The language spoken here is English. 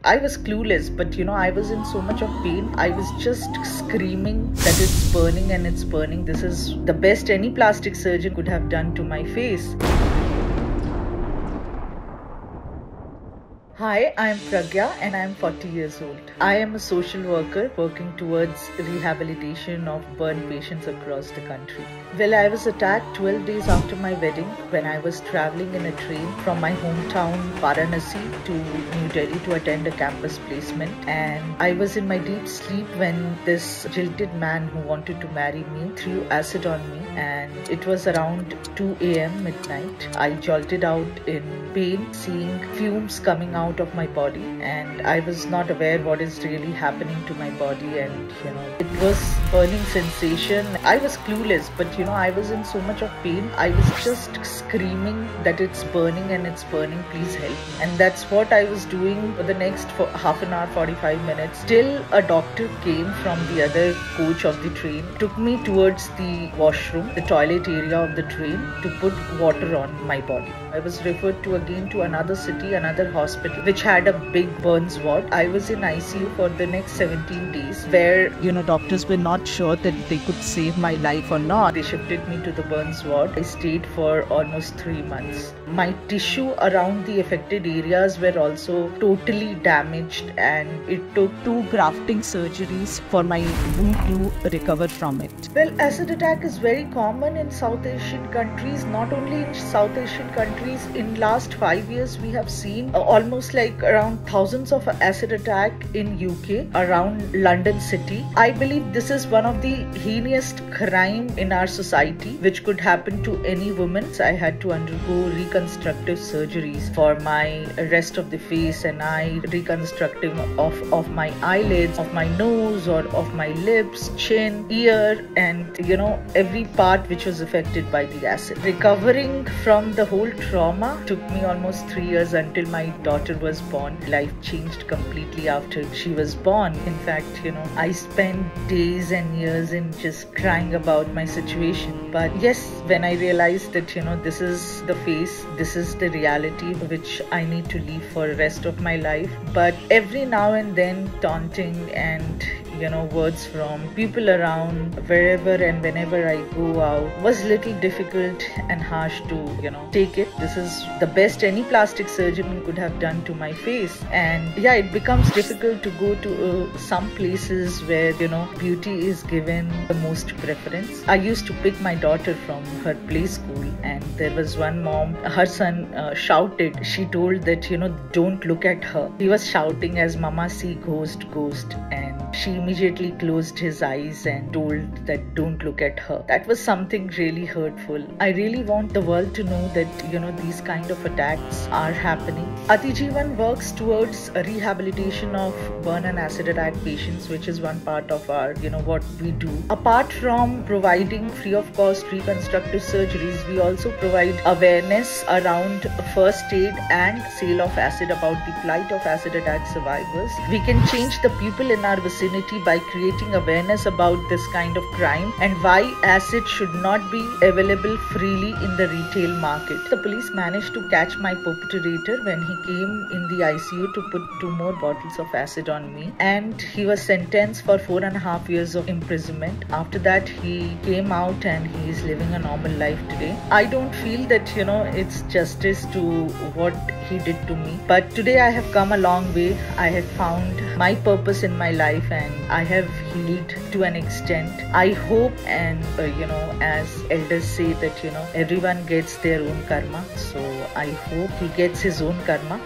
I was clueless, but I was in so much of pain. I was just screaming that it's burning and it's burning. This is the best any plastic surgeon could have done to my face. Hi, I am Pragya and I am 40 years old. I am a social worker working towards rehabilitation of burn patients across the country. Well, I was attacked 12 days after my wedding when I was traveling in a train from my hometown Varanasi to New Delhi to attend a campus placement, and I was in my deep sleep when this jilted man who wanted to marry me threw acid on me, and it was around 2 a.m. midnight. I jolted out in pain, seeing fumes coming out of my body, and I was not aware what is really happening to my body, and it was burning sensation. I was clueless, but I was in so much of pain. I was just screaming that it's burning and it's burning, please help me. And that's what I was doing for the next half an hour, 45 minutes. Till a doctor came from the other coach of the train, took me towards the washroom, the toilet area of the train, to put water on my body. I was referred to again to another city, another hospital, which had a big burns ward. I was in ICU for the next 17 days, where doctors were not sure that they could save my life or not. They shifted me to the burns ward. I stayed for almost 3 months. My tissue around the affected areas were also totally damaged, and it took 2 grafting surgeries for my wound to recover from it. Well, acid attack is very common in South Asian countries. Not only in South Asian countries, in last 5 years we have seen almost like around thousands of acid attack in UK, around London city. I believe this is one of the heinous crime in our society which could happen to any woman. So I had to undergo reconstructive surgeries for my rest of the face and eye, reconstructive of my eyelids, of my nose, or of my lips, chin, ear, and every part which was affected by the acid. Recovering from the whole trauma took me almost 3 years until my daughter was born. Life changed completely after she was born. In fact, I spent days and years in just crying about my situation. But yes, when I realized that this is the face, this is the reality which I need to live for the rest of my life. But every now and then taunting and words from people around, wherever and whenever I go out, was little difficult and harsh to take it. This is the best any plastic surgeon could have done to my face. And yeah, it becomes difficult to go to some places where beauty is given the most preference. I used to pick my daughter from her play school, and there was one mom, her son shouted. She told that don't look at her. He was shouting as mama see ghost, and she immediately closed his eyes and told that don't look at her. That was something really hurtful. I really want the world to know that these kind of attacks are happening. Atijeevan works towards a rehabilitation of burn and acid attack patients, which is one part of our what we do. Apart from providing free of cost reconstructive surgeries, we also provide awareness around first aid and sale of acid, about the plight of acid attack survivors. We can change the people in our vicinity by creating awareness about this kind of crime and why acid should not be available freely in the retail market. The police managed to catch my perpetrator when he came in the ICU to put 2 more bottles of acid on me, and he was sentenced for 4.5 years of imprisonment. After that, he came out and he is living a normal life today. I don't feel that it's justice to what he did to me, but today I have come a long way. I have found my purpose in my life, and I have healed to an extent. I hope, and as elders say that everyone gets their own karma, so I hope he gets his own karma.